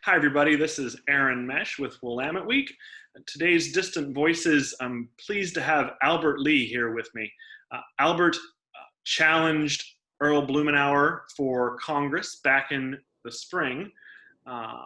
Hi, everybody. This is Aaron Mesh with Willamette Week. Today's Distant Voices, I'm pleased to have Albert Lee here with me. Albert challenged Earl Blumenauer for Congress back in the spring, uh,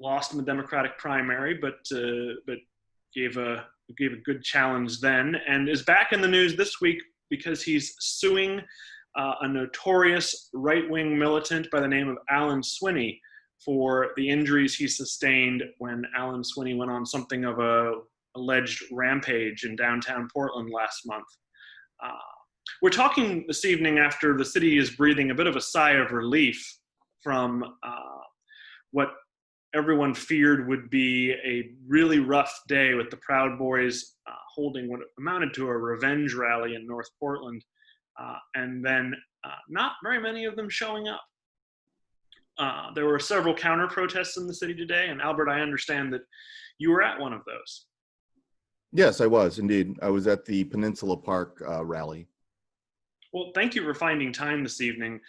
lost in the Democratic primary, but gave a good challenge then, and is back in the news this week because he's suing a notorious right-wing militant by the name of Alan Swinney for the injuries he sustained when Alan Swinney went on something of a alleged rampage in downtown Portland last month. Uh, we're talking this evening after the city is breathing a bit of a sigh of relief from what everyone feared would be a really rough day with the Proud Boys holding what amounted to a revenge rally in North Portland, and then not very many of them showing up. There were several counter protests in the city today, and Albert, I understand that you were at one of those. Yes, I was indeed. I was at the Peninsula Park rally. Well, thank you for finding time this evening.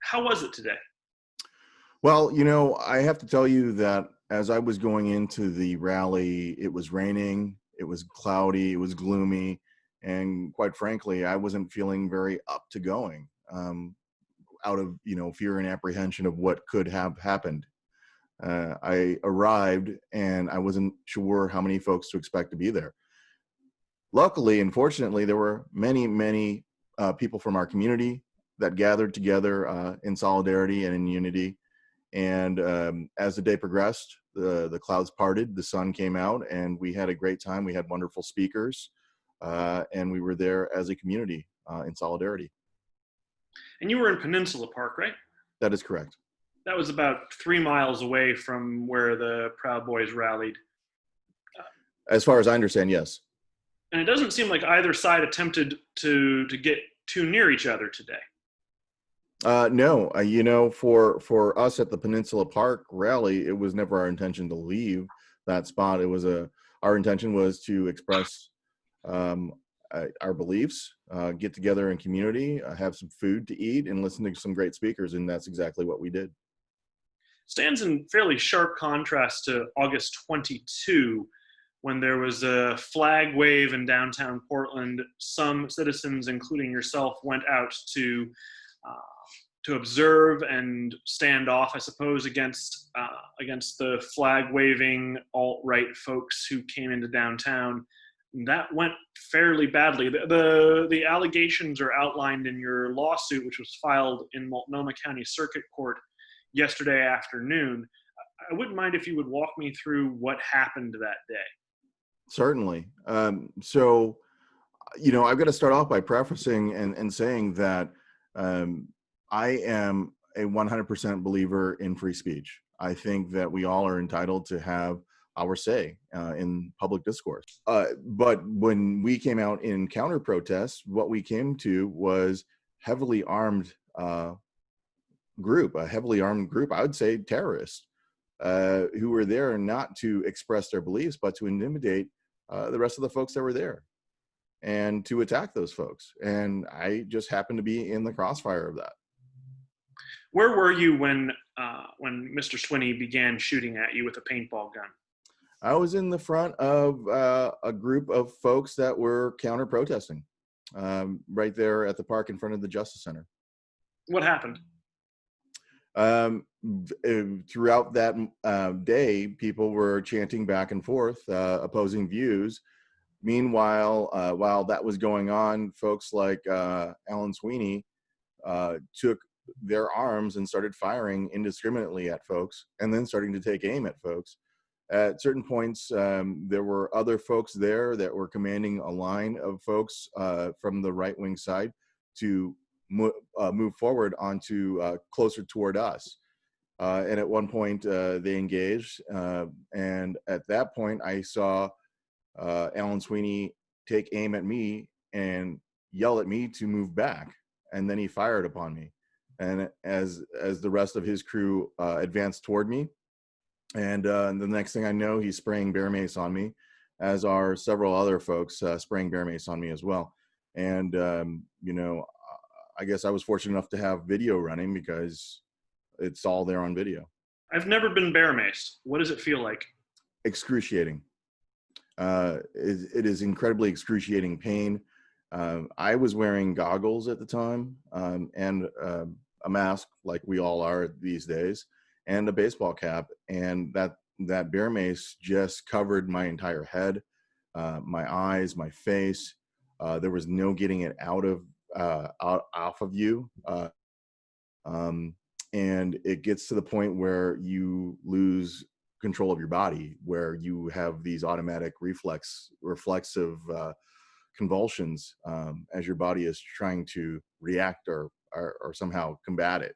How was it today? Well, I have to tell you that as I was going into the rally, it was raining, it was cloudy, it was gloomy, and quite frankly, I wasn't feeling very up to going. Out of fear and apprehension of what could have happened. I arrived and I wasn't sure how many folks to expect to be there. Luckily and fortunately, there were many people from our community that gathered together in solidarity and in unity. And as the day progressed, the clouds parted, the sun came out, and we had a great time. We had wonderful speakers, and we were there as a community in solidarity. And you were in Peninsula Park, right? That is correct. That was about 3 miles away from where the Proud Boys rallied. As far as I understand, yes. And it doesn't seem like either side attempted to get too near each other today. No, for us at the Peninsula Park rally, it was never our intention to leave that spot. Our intention was to express our beliefs, get together in community, have some food to eat, and listen to some great speakers, and that's exactly what we did. Stands in fairly sharp contrast to August 22, when there was a flag wave in downtown Portland. Some citizens, including yourself, went out to observe and stand off, I suppose, against the flag-waving alt-right folks who came into downtown. That went fairly badly. The allegations are outlined in your lawsuit, which was filed in Multnomah County Circuit Court yesterday afternoon. I wouldn't mind if you would walk me through what happened that day. Certainly. So, I've got to start off by prefacing and saying that I am a 100% believer in free speech. I think that we all are entitled to have our say in public discourse. But when we came out in counter protests, what we came to was heavily armed group, I would say terrorists, who were there not to express their beliefs, but to intimidate the rest of the folks that were there and to attack those folks. And I just happened to be in the crossfire of that. Where were you when Mr. Swinney began shooting at you with a paintball gun? I was in the front of a group of folks that were counter protesting right there at the park in front of the Justice Center. What happened? Throughout that day, people were chanting back and forth, opposing views. Meanwhile, while that was going on, folks like Alan Swinney took their arms and started firing indiscriminately at folks, and then starting to take aim at folks. At certain points, there were other folks there that were commanding a line of folks from the right-wing side to move forward onto closer toward us. And at one point, they engaged. And at that point, I saw Alan Swinney take aim at me and yell at me to move back. And then he fired upon me. And as the rest of his crew advanced toward me, and the next thing I know, he's spraying bear mace on me, as are several other folks spraying bear mace on me as well. And, I guess I was fortunate enough to have video running because it's all there on video. I've never been bear maced. What does it feel like? Excruciating. It is incredibly excruciating pain. I was wearing goggles at the time, and a mask, like we all are these days, and a baseball cap, and that bear mace just covered my entire head, my eyes, my face. There was no getting it off of you. Um, and it gets to the point where you lose control of your body, where you have these automatic reflexive convulsions, as your body is trying to react or somehow combat it.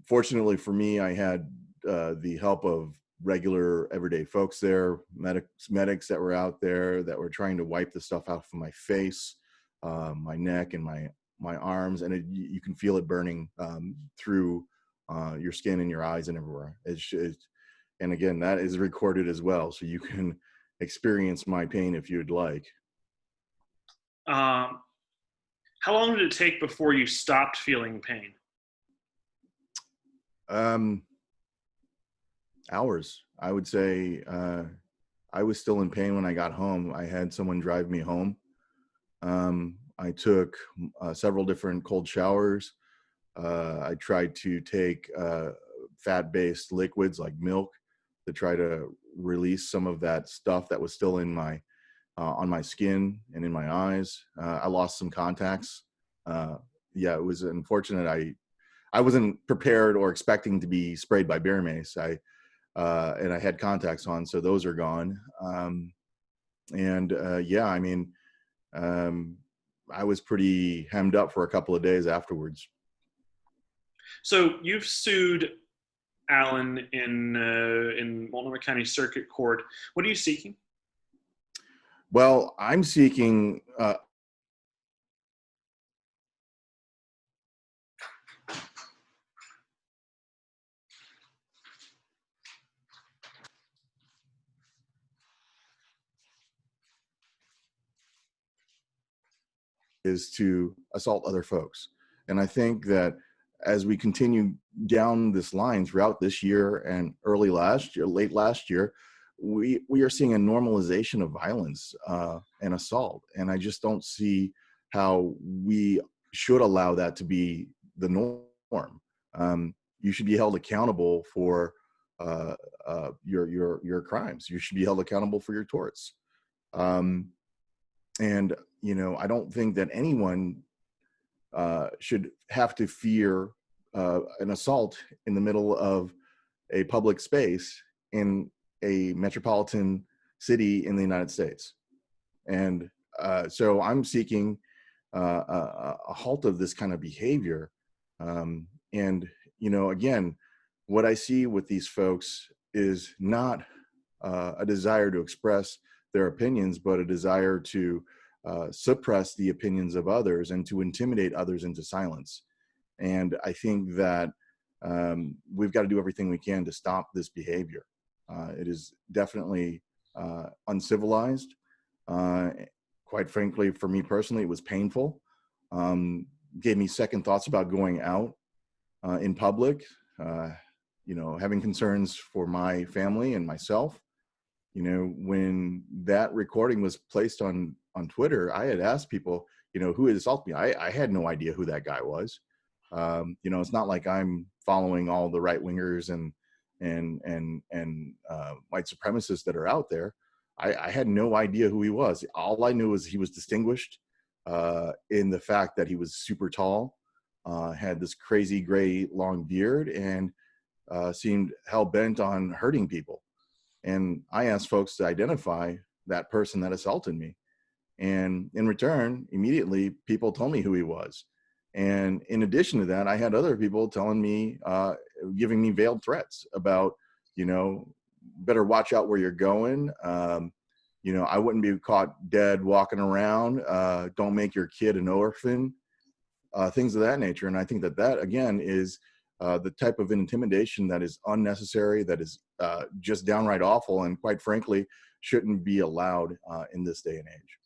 Fortunately for me, I had the help of regular everyday folks there, medics that were out there that were trying to wipe the stuff out from my face, my neck, and my arms, and you can feel it burning through your skin and your eyes and everywhere. And again, that is recorded as well, so you can experience my pain if you'd like. Um, how long did it take before you stopped feeling pain? Hours, I would say. I was still in pain when I got home. I had someone drive me home. I took several different cold showers. I tried to take fat-based liquids like milk to try to release some of that stuff that was still in my on my skin and in my eyes. I lost some contacts. Yeah, it was unfortunate. I wasn't prepared or expecting to be sprayed by bear mace. And I had contacts on, so those are gone. Yeah, I mean, I was pretty hemmed up for a couple of days afterwards. So you've sued Alan in Multnomah County Circuit Court. What are you seeking? Well, I'm seeking is to assault other folks. And I think that as we continue down this line throughout this year and early last year, late last year, we are seeing a normalization of violence and assault. And I just don't see how we should allow that to be the norm. You should be held accountable for your crimes. You should be held accountable for your torts. And I don't think that anyone should have to fear an assault in the middle of a public space in a metropolitan city in the United States. And so I'm seeking a halt of this kind of behavior. And, again, what I see with these folks is not a desire to express their opinions, but a desire to suppress the opinions of others and to intimidate others into silence. And I think that we've got to do everything we can to stop this behavior. It is definitely uncivilized. Quite frankly, for me personally, it was painful. Gave me second thoughts about going out in public, having concerns for my family and myself. When that recording was placed on Twitter, I had asked people, who had assaulted me. I had no idea who that guy was. It's not like I'm following all the right wingers and white supremacists that are out there. I had no idea who he was. All I knew was he was distinguished in the fact that he was super tall, had this crazy gray long beard, and seemed hell-bent on hurting people. And I asked folks to identify that person that assaulted me. And in return, immediately people told me who he was. And in addition to that, I had other people telling me, giving me veiled threats about, better watch out where you're going. I wouldn't be caught dead walking around. Don't make your kid an orphan, things of that nature. And I think that again is the type of intimidation that is unnecessary, that is just downright awful, and quite frankly, shouldn't be allowed in this day and age.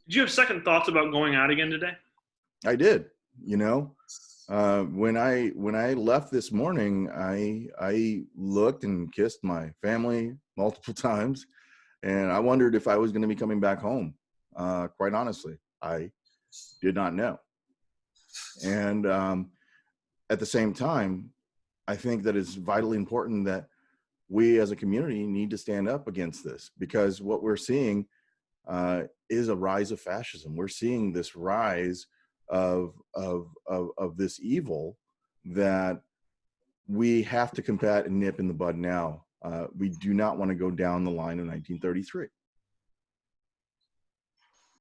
Did you have second thoughts about going out again today? I did. When I left this morning, I looked and kissed my family multiple times, and I wondered if I was going to be coming back home. Quite honestly, I did not know. And at the same time, I think that it's vitally important that we as a community need to stand up against this, because what we're seeing is a rise of fascism. We're seeing this rise of this evil that we have to combat and nip in the bud now. We do not want to go down the line of 1933.